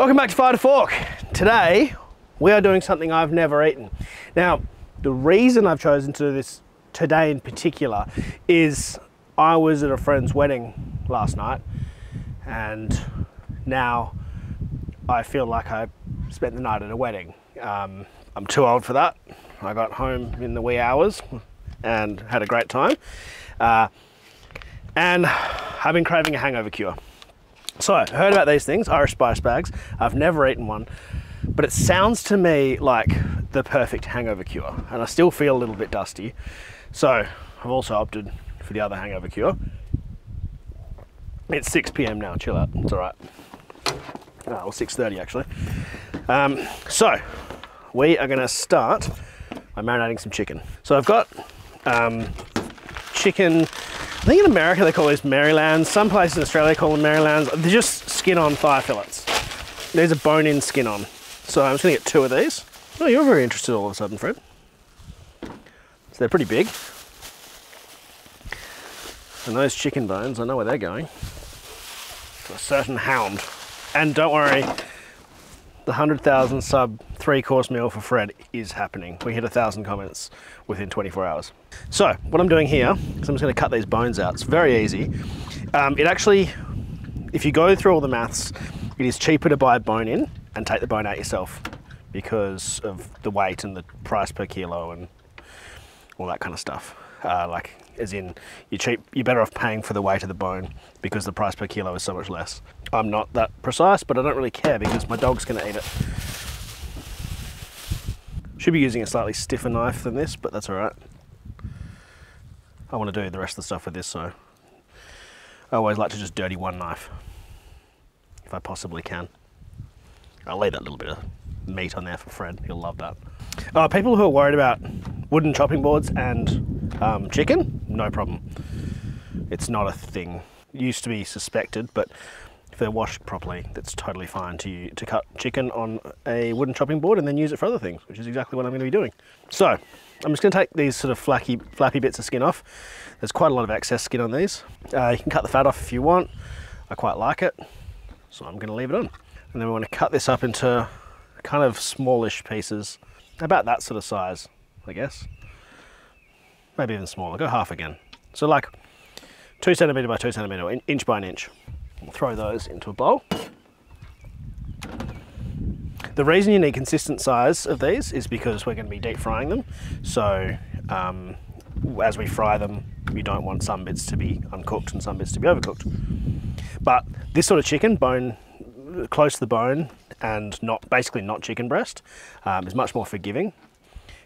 Welcome back to Fire to Fork. Today, we are doing something I've never eaten. Now, the reason I've chosen to do this today in particular is I was at a friend's wedding last night and now I feel like I spent the night at a wedding. I'm too old for that. I got home in the wee hours and had a great time. And I've been craving a hangover cure. So I heard about these things, Irish spice bags. I've never eaten one, but it sounds to me like the perfect hangover cure. And I still feel a little bit dusty. So I've also opted for the other hangover cure. It's 6 PM now, chill out, it's all right. Well, 6:30 actually. So we are gonna start by marinating some chicken. So I've got chicken, I think in America they call these Marylands. Some places in Australia call them Marylands. They're just skin on thigh fillets. There's a bone-in skin on. So I'm just gonna get 2 of these. Oh, you're very interested all of a sudden, Fred. So they're pretty big. And those chicken bones, I know where they're going. To a certain hound. And don't worry, the 100,000 sub 3-course meal for Fred is happening. We hit 1,000 comments within 24 hours. So what I'm doing here is I'm just going to cut these bones out. It's very easy. It actually, if you go through all the maths, it is cheaper to buy a bone in and take the bone out yourself because of the weight and the price per kilo and all that kind of stuff. Like, as in, you're better off paying for the weight of the bone because the price per kilo is so much less. I'm not that precise, but I don't really care because my dog's going to eat it. Should be using a slightly stiffer knife than this, but that's all right. I want to do the rest of the stuff with this, so I always like to just dirty one knife, if I possibly can. I'll leave that little bit of meat on there for Fred, he'll love that. People who are worried about wooden chopping boards and chicken, no problem. It's not a thing. It used to be suspected, but if they're washed properly, that's totally fine to cut chicken on a wooden chopping board and then use it for other things, which is exactly what I'm going to be doing. So I'm just going to take these sort of flappy bits of skin off. There's quite a lot of excess skin on these. You can cut the fat off if you want. I quite like it, so I'm going to leave it on. And then we want to cut this up into kind of smallish pieces, about that sort of size, I guess. Maybe even smaller, go half again. So like 2 centimetre by 2 centimetre, inch by an inch. We'll throw those into a bowl. The reason you need consistent size of these is because we're going to be deep frying them. So as we fry them, you don't want some bits to be uncooked and some bits to be overcooked. But this sort of chicken, bone, close to the bone and basically not chicken breast, is much more forgiving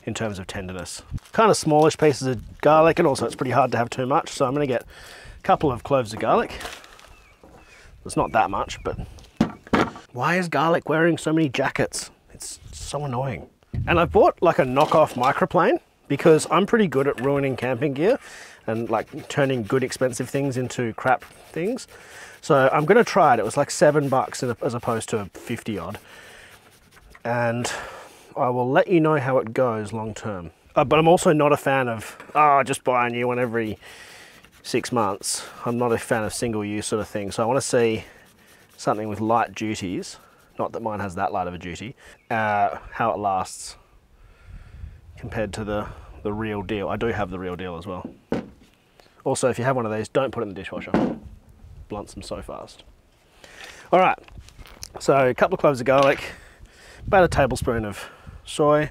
in terms of tenderness. Kind of smallish pieces of garlic, and also it's pretty hard to have too much, so I'm going to get a couple of cloves of garlic. It's not that much, but why is garlic wearing so many jackets? It's so annoying. And I bought like a knockoff microplane because I'm pretty good at ruining camping gear and like turning good expensive things into crap things. So I'm going to try it. It was like $7 as opposed to 50 odd. And I will let you know how it goes long term. But I'm also not a fan of, just buy a new one every 6 months. I'm not a fan of single use sort of thing. So I want to see something with light duties, not that mine has that light of a duty, how it lasts compared to the real deal. I do have the real deal as well. Also, if you have one of these, don't put it in the dishwasher. Blunts them so fast. All right, so a couple of cloves of garlic, about a tablespoon of soy,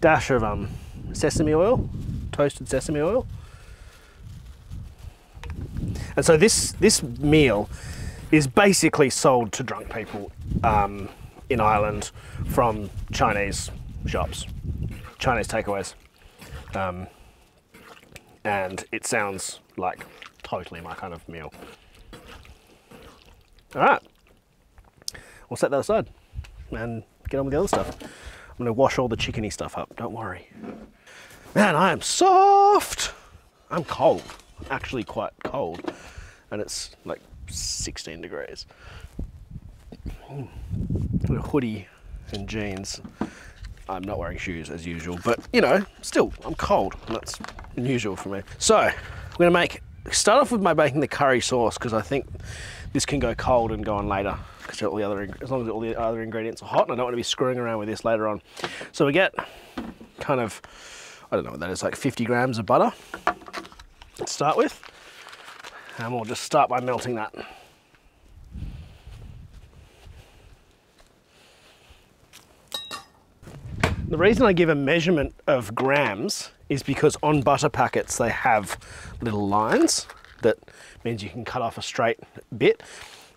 dash of sesame oil, toasted sesame oil. And so this meal is basically sold to drunk people in Ireland from Chinese shops, Chinese takeaways. And it sounds like totally my kind of meal. All right, we'll set that aside and get on with the other stuff. I'm gonna wash all the chickeny stuff up, don't worry. Man, I am soft. I'm cold, I'm actually quite cold. And it's like 16 degrees. A hoodie and jeans. I'm not wearing shoes as usual, but you know, still, I'm cold. And that's unusual for me. So, we're gonna start off with my making the curry sauce because I think This can go cold and go on later, because all the other, as long as all the other ingredients are hot, and I don't want to be screwing around with this later on. So we get kind of, I don't know what that is, like 50 grams of butter to start with. And we'll just start by melting that. The reason I give a measurement of grams is because on butter packets they have little lines that means you can cut off a straight bit.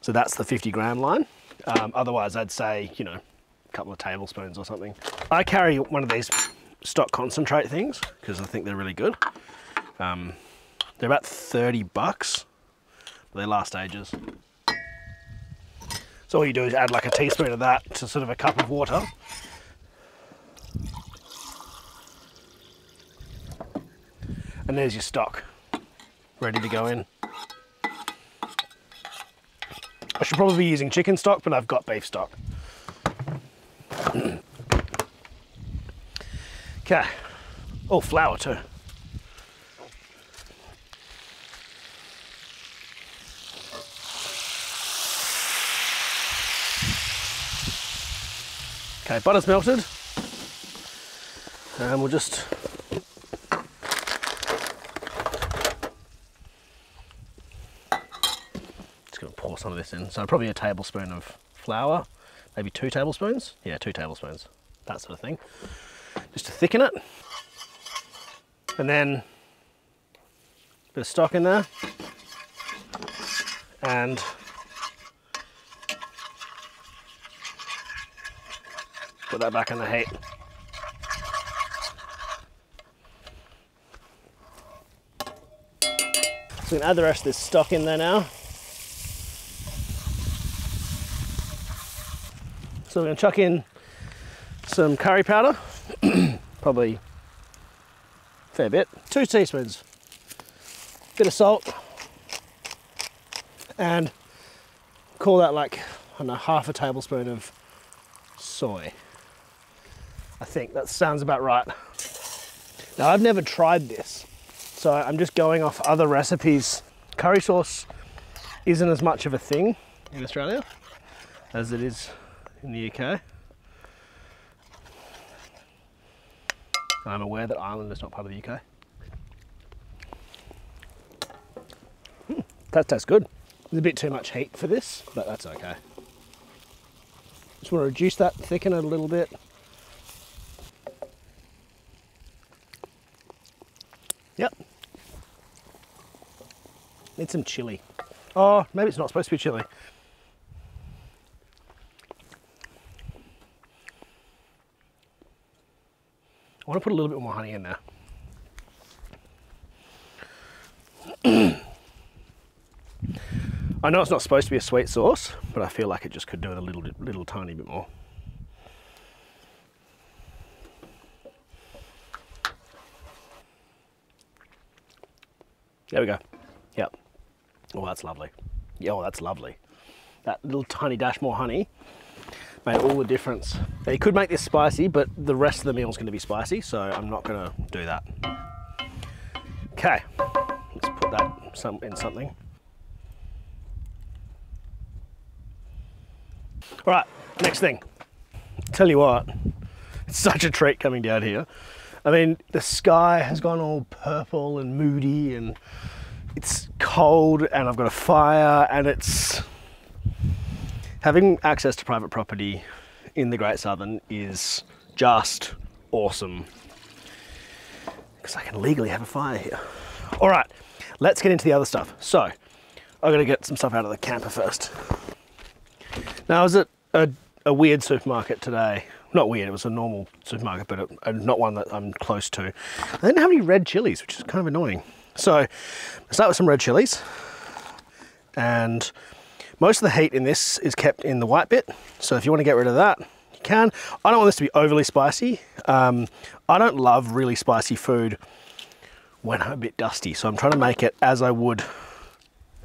So that's the 50 gram line. Otherwise I'd say, you know, a couple of tablespoons or something. I carry one of these stock concentrate things because I think they're really good. They're about 30 bucks. They last ages. So all you do is add like a teaspoon of that to sort of a cup of water. And there's your stock, ready to go in. I should probably be using chicken stock, but I've got beef stock. Okay. Oh, flour too. Okay, butter's melted. And we'll just pour some of this in. So probably a tablespoon of flour, maybe 2 tablespoons. Yeah, 2 tablespoons, that sort of thing. Just to thicken it. And then a bit of stock in there. And put that back in the heat. So we can add the rest of this stock in there now. So we're going to chuck in some curry powder, probably a fair bit, 2 teaspoons, bit of salt, and call that like, I don't know, half a tablespoon of soy. I think that sounds about right. Now I've never tried this, so I'm just going off other recipes. Curry sauce isn't as much of a thing in Australia as it is in the UK. I'm aware that Ireland is not part of the UK. That tastes good. There's a bit too much heat for this, but that's okay. Just want to reduce that, thicken it a little bit. Yep. Need some chili. Oh, maybe it's not supposed to be chili. I want to put a little bit more honey in there. I know it's not supposed to be a sweet sauce, but I feel like it just could do it a little tiny bit more. There we go. Yep. Oh, that's lovely. Yeah, oh, that's lovely. That little tiny dash more honey made all the difference. Now, you could make this spicy, but the rest of the meal is going to be spicy, so I'm not going to do that. Okay, let's put that in something. All right, next thing. Tell you what, it's such a treat coming down here. I mean, the sky has gone all purple and moody, and it's cold, and I've got a fire, and it's... Having access to private property in the Great Southern is just awesome, because I can legally have a fire here. All right, let's get into the other stuff. So, I've got to get some stuff out of the camper first. Now, I was at a weird supermarket today. Not weird, it was a normal supermarket, but not one that I'm close to. They didn't have any red chilies, which is kind of annoying. So, I'll start with some red chilies. And most of the heat in this is kept in the white bit. So if you want to get rid of that, you can. I don't want this to be overly spicy. I don't love really spicy food when I'm a bit dusty. So I'm trying to make it as I would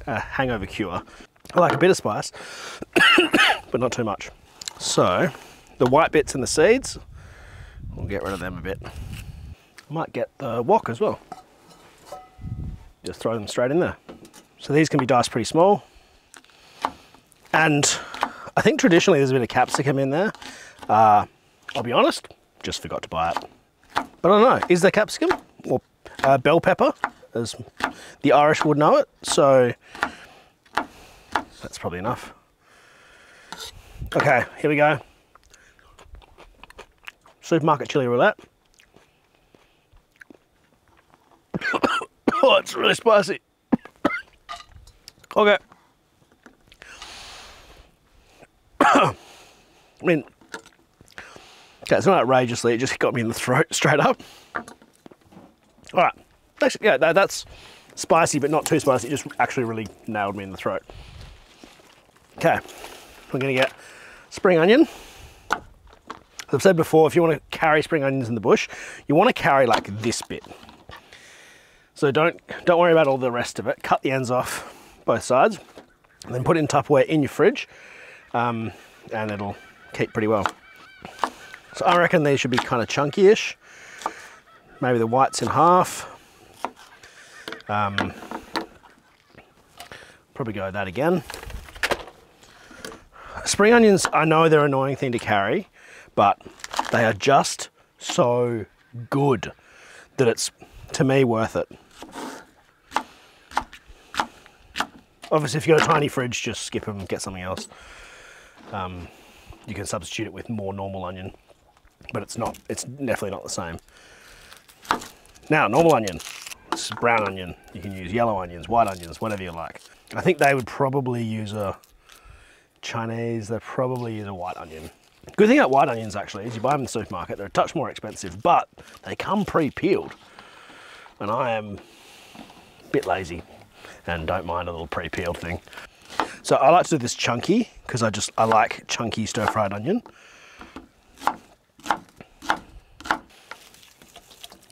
a hangover cure. I like a bit of spice, but not too much. So the white bits and the seeds, we'll get rid of them a bit. I might get the wok as well. Just throw them straight in there. So these can be diced pretty small. And I think traditionally there's a bit of capsicum in there. I'll be honest, just forgot to buy it. But I don't know, is there capsicum? Or bell pepper, as the Irish would know it. So that's probably enough. Okay, here we go. Supermarket chili roulette. Oh, it's really spicy. Okay. I mean, okay, it's not outrageously, it just got me in the throat straight up. All right, actually, yeah, that's spicy, but not too spicy. It just actually really nailed me in the throat. Okay, we're gonna get spring onion. As I've said before, if you want to carry spring onions in the bush, you want to carry like this bit. So don't worry about all the rest of it. Cut the ends off both sides, and then put it in Tupperware in your fridge, and it'll keep pretty well. So I reckon these should be kind of chunky-ish. Maybe the whites in half. Probably go that again. Spring onions, I know they're an annoying thing to carry, but they are just so good that it's, to me, worth it. Obviously, if you've got a tiny fridge, just skip them and get something else. You can substitute it with more normal onion, but it's definitely not the same. Now, normal onion. This is brown onion. You can use yellow onions, white onions, whatever you like. I think they would probably use a Chinese, they probably use a white onion. Good thing about white onions actually is you buy them in the supermarket, they're a touch more expensive, but they come pre-peeled. And I am a bit lazy and don't mind a little pre-peeled thing. So I like to do this chunky because I like chunky stir-fried onion.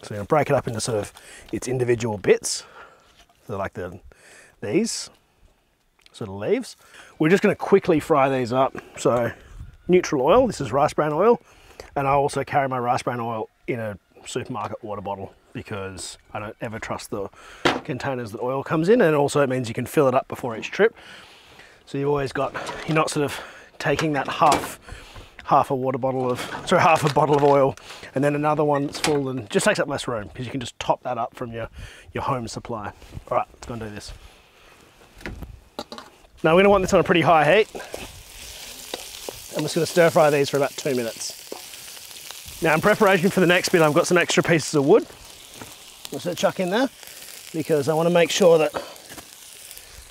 So I'm gonna break it up into sort of its individual bits. So like these sort of leaves. We're just gonna quickly fry these up. So neutral oil, this is rice bran oil. And I also carry my rice bran oil in a supermarket water bottle because I don't ever trust the containers that oil comes in, and also it means you can fill it up before each trip. So you've always got, you're not sort of taking that half a bottle of oil and then another one that's full, and just takes up less room because you can just top that up from your home supply. All right, let's go and do this. Now we're gonna want this on a pretty high heat. I'm just gonna stir fry these for about 2 minutes. Now in preparation for the next bit, I've got some extra pieces of wood. I'm just gonna chuck in there because I wanna make sure that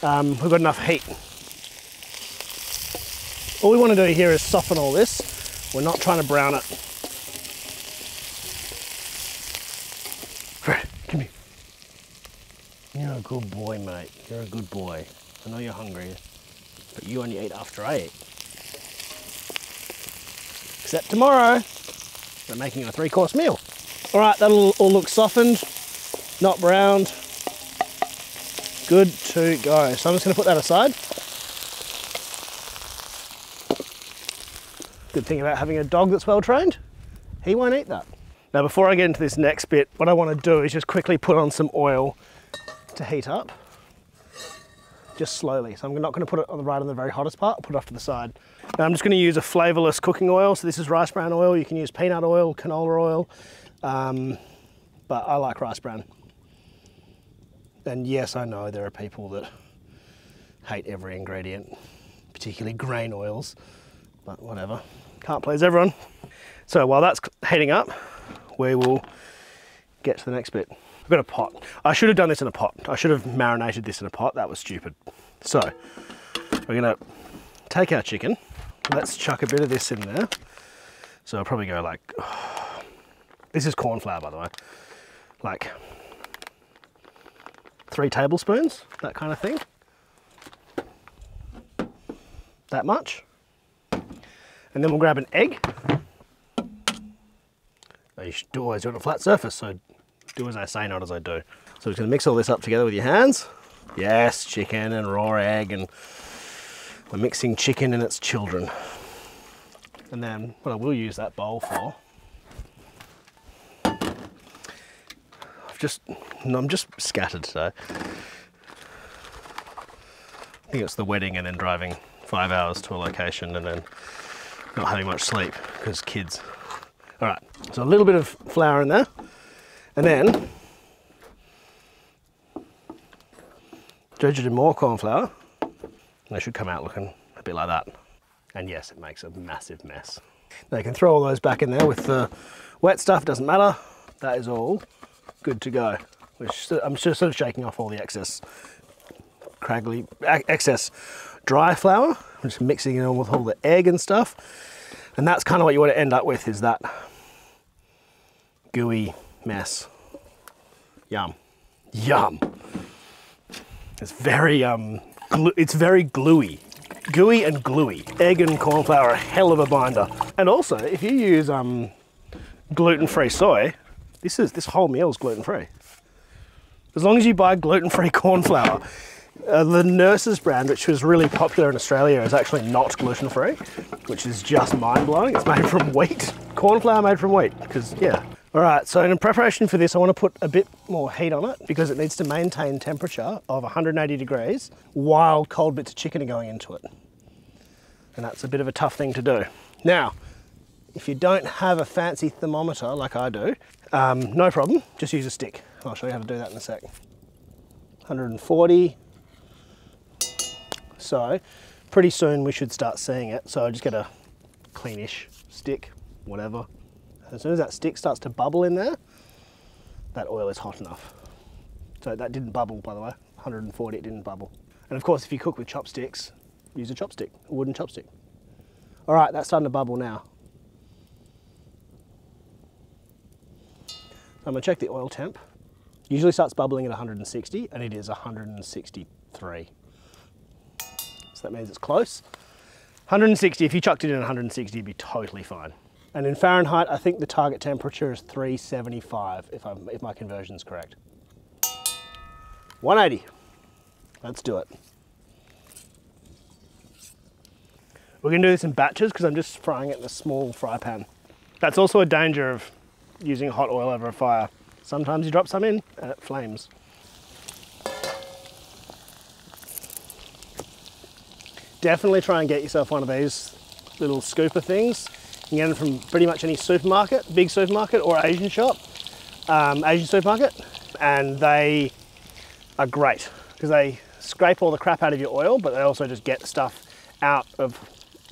we've got enough heat. All we wanna do here is soften all this. We're not trying to brown it. Fred, come here. You're a good boy, mate. You're a good boy. I know you're hungry, but you only eat after I eat. Except tomorrow, we're making a 3-course meal. All right, that'll all look softened, not browned. Good to go. So I'm just gonna put that aside. Good thing about having a dog that's well trained, he won't eat that. Now before I get into this next bit, what I want to do is just quickly put on some oil to heat up, just slowly. So I'm not going to put it on the very hottest part, I'll put it off to the side. Now I'm just going to use a flavourless cooking oil. So this is rice bran oil. You can use peanut oil, canola oil, but I like rice bran. And yes, I know there are people that hate every ingredient, particularly grain oils, but whatever. Can't please everyone. So while that's heating up, we will get to the next bit. We've got a pot. I should have done this in a pot. I should have marinated this in a pot. That was stupid. So we're gonna take our chicken. Let's chuck a bit of this in there. So I'll probably go like, this is corn flour, by the way, like 3 tablespoons, that kind of thing. That much. And then we'll grab an egg. You should always do it on a flat surface, so do as I say, not as I do. So we're just gonna mix all this up together with your hands. Yes, chicken and raw egg, and we're mixing chicken and its children. And then what I will use that bowl for, I'm just scattered today. I think it's the wedding and then driving 5 hours to a location and then not having much sleep because kids. All right, so a little bit of flour in there, and then dredge it in more corn flour. They should come out looking a bit like that. And yes, it makes a massive mess. Now you can throw all those back in there with the wet stuff, doesn't matter. That is all good to go. I'm just sort of shaking off all the excess dry flour. I'm just mixing it in with all the egg and stuff. And that's kind of what you want to end up with, is that gooey mess. Yum. Yum. It's very it's very gluey. Gooey and gluey. Egg and corn flour are a hell of a binder. And also, if you use gluten-free soy, this whole meal is gluten-free. As long as you buy gluten-free corn flour. The Nurse's brand, which was really popular in Australia, is actually not gluten-free, which is just mind-blowing. It's made from wheat. Corn flour made from wheat, because, yeah. All right, so in preparation for this, I want to put a bit more heat on it because it needs to maintain temperature of 180 degrees while cold bits of chicken are going into it. And that's a bit of a tough thing to do. Now, if you don't have a fancy thermometer like I do, no problem, just use a stick. I'll show you how to do that in a sec. 140. So pretty soon we should start seeing it. So I just get a cleanish stick, whatever. As soon as that stick starts to bubble in there, that oil is hot enough. So that didn't bubble, by the way. 140, it didn't bubble. And of course, if you cook with chopsticks, use a chopstick, a wooden chopstick. All right, that's starting to bubble now. I'm gonna check the oil temp. Usually starts bubbling at 160, and it is 163. So that means it's close. 160, if you chucked it in 160, it'd be totally fine. And in Fahrenheit, I think the target temperature is 375, if my conversion's correct. 180. Let's do it. We're gonna do this in batches because I'm just frying it in a small fry pan. That's also a danger of using hot oil over a fire. Sometimes you drop some in and it flames. Definitely try and get yourself one of these little scooper things. You can get them from pretty much any supermarket, big supermarket or Asian shop, Asian supermarket. And they are great because they scrape all the crap out of your oil, but they also just get stuff out of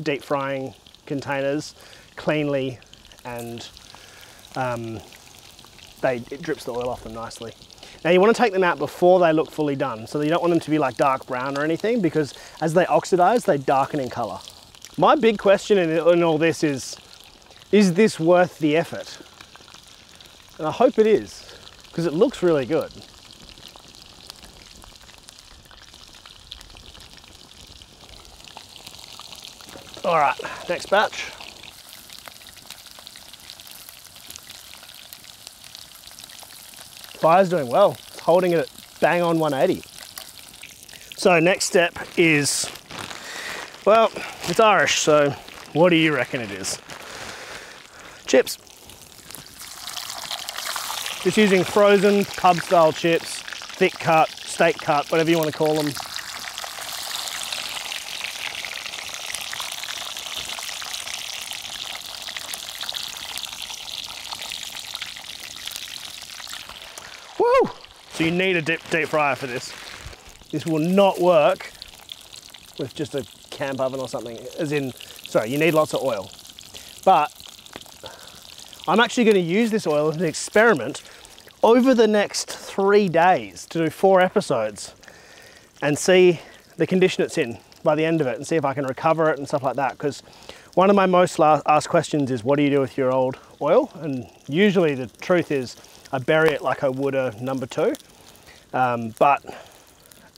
deep frying containers cleanly, and it drips the oil off them nicely. Now you want to take them out before they look fully done, so you don't want them to be like dark brown or anything, because as they oxidize, they darken in color. My big question in all this is this worth the effort? And I hope it is, because it looks really good. All right, next batch. Fire's doing well. It's holding it at bang on 180. So next step is, well, it's Irish, so what do you reckon it is? Chips. Just using frozen pub style chips, thick cut, steak cut, whatever you want to call them. Woo! So you need a deep fryer for this. This will not work with just a camp oven or something, as in, sorry, you need lots of oil. But I'm actually going to use this oil as an experiment over the next 3 days to do 4 episodes and see the condition it's in by the end of it and see if I can recover it and stuff like that. Because one of my most asked questions is, what do you do with your old oil? And usually the truth is I bury it like I would a number 2. But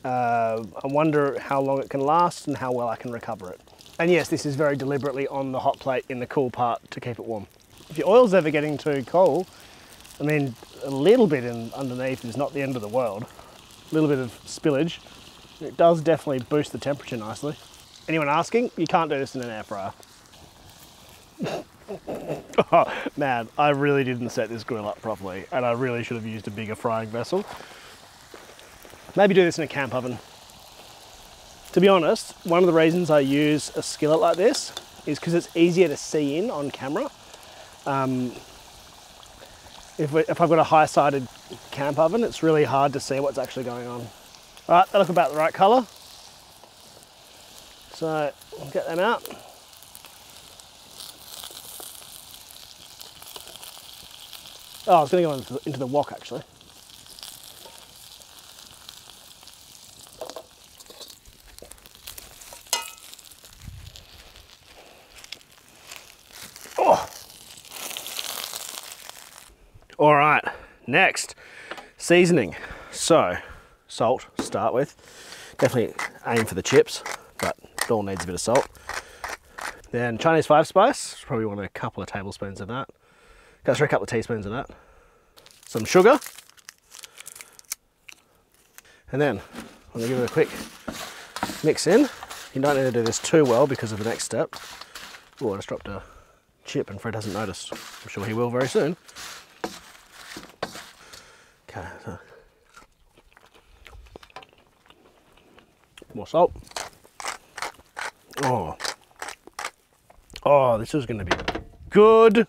I wonder how long it can last and how well I can recover it. And yes, this is very deliberately on the hot plate in the cool part to keep it warm. If your oil's ever getting too cold, I mean, a little bit underneath is not the end of the world. A little bit of spillage. It does definitely boost the temperature nicely. Anyone asking? You can't do this in an air fryer. Oh, man, I really didn't set this grill up properly, and I really should have used a bigger frying vessel. Maybe do this in a camp oven. To be honest, one of the reasons I use a skillet like this is because it's easier to see in on camera. If I've got a high-sided camp oven, it's really hard to see what's actually going on. All right, they look about the right colour. So I'll get them out. Oh, I was going to go into the wok actually. Oh. All right, next, seasoning. So, salt to start with. Definitely aim for the chips, but it all needs a bit of salt. Then Chinese 5 spice, probably want a couple of tablespoons of that. Go through a couple of teaspoons of that. Some sugar. And then I'm gonna give it a quick mix in. You don't need to do this too well because of the next step. Oh, I just dropped a chip and Fred hasn't noticed. I'm sure he will very soon. Okay, so more salt. Oh, this is gonna be good.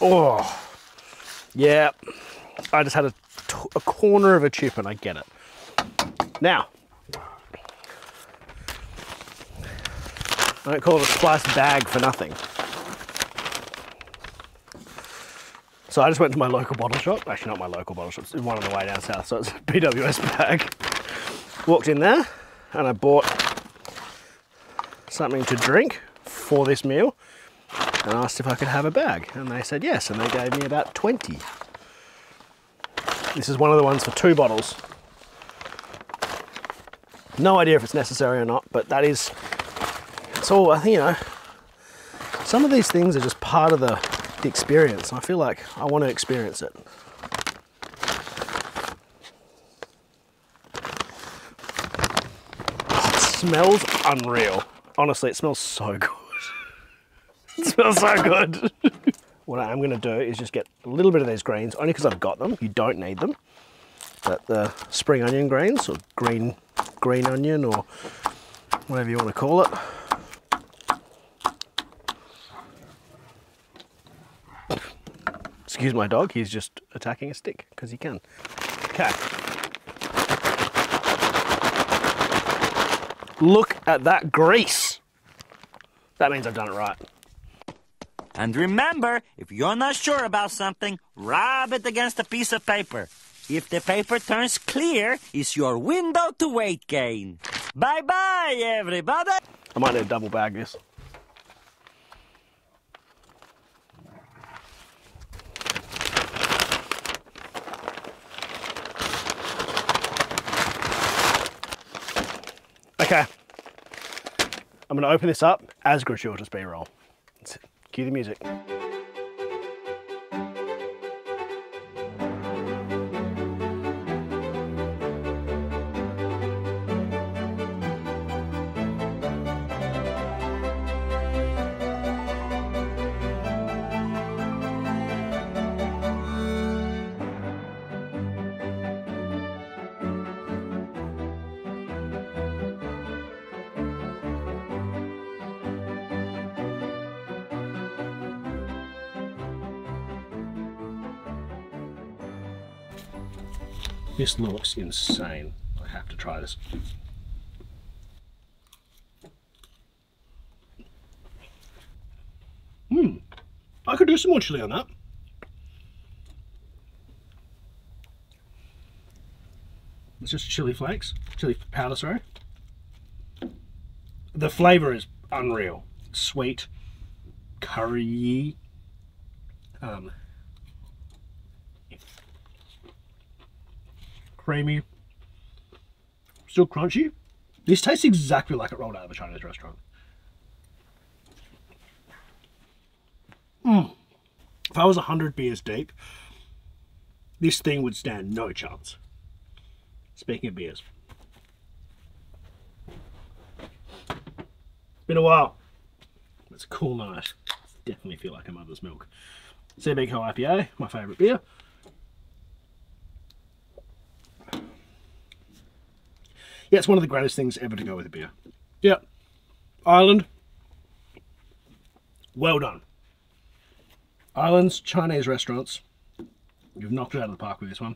Oh, yeah. I just had a corner of a chip and I get it. Now, I don't call it a sliced bag for nothing. So I just went to my local bottle shop. Actually, not my local bottle shop. It's one on the way down south, so it's a BWS bag. Walked in there and I bought something to drink for this meal and asked if I could have a bag. And they said yes, and they gave me about 20. This is one of the ones for 2 bottles. No idea if it's necessary or not, but that is, it's all, I think, you know, some of these things are just part of the experience. I feel like I want to experience it. Oh, it smells unreal. Honestly, it smells so good. It smells so good. What I am going to do is just get a little bit of these greens, only because I've got them. You don't need them. But the spring onion greens, or green onion, or whatever you want to call it. Excuse my dog, he's just attacking a stick, because he can. Okay. Look at that grease. That means I've done it right. And remember, if you're not sure about something, rub it against a piece of paper. If the paper turns clear, it's your window to weight gain. Bye-bye, everybody! I might need to double bag this. Okay. I'm going to open this up as gratuitous B-roll. Cue the music. This looks insane. I have to try this. I could do some more chili on that. It's just chili flakes, chili powder, sorry. The flavour is unreal. Sweet, curry, creamy, still crunchy. This tastes exactly like it rolled out of a Chinese restaurant. If I was 100 beers deep, this thing would stand no chance. Speaking of beers. Been a while. It's a cool night. Definitely feel like a mother's milk. CB Co IPA, my favourite beer. Yeah, it's one of the greatest things ever to go with a beer. Yep. Ireland. Well done. Ireland's Chinese restaurants. You've knocked it out of the park with this one.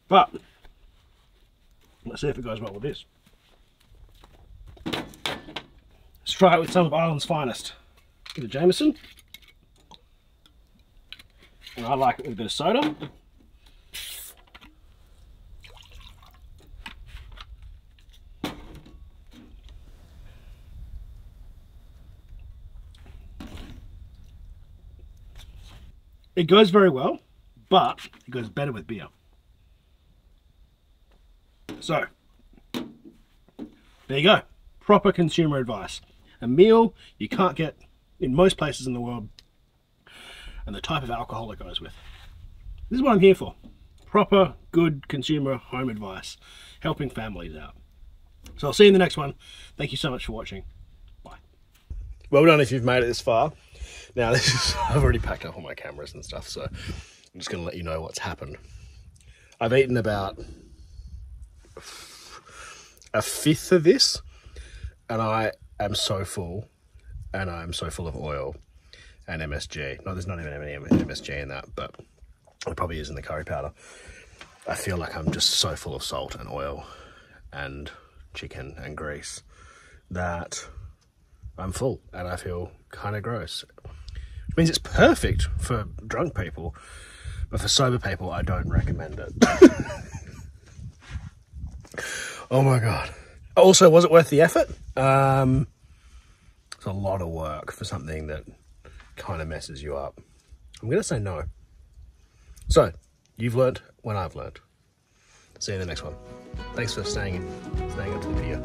But let's see if it goes well with this. Let's try it with some of Ireland's finest. The Jameson. And I like it with a bit of soda. It goes very well, but it goes better with beer. So, there you go. Proper consumer advice. A meal you can't get in most places in the world, and the type of alcohol it goes with. This is what I'm here for. Proper, good consumer home advice, helping families out. So I'll see you in the next one. Thank you so much for watching. Bye. Well done if you've made it this far. Now, I've already packed up all my cameras and stuff, so I'm just going to let you know what's happened. I've eaten about a fifth of this, and I am so full, and I'm so full of oil and MSG. No, there's not even any MSG in that, but it probably is in the curry powder. I feel like I'm just so full of salt and oil and chicken and grease that I'm full, and I feel kind of gross. Which means it's perfect for drunk people, but for sober people, I don't recommend it. Oh my God. Also, was it worth the effort? It's a lot of work for something that kind of messes you up. I'm going to say no. So, you've learnt when I've learnt. See you in the next one. Thanks for staying up to the video.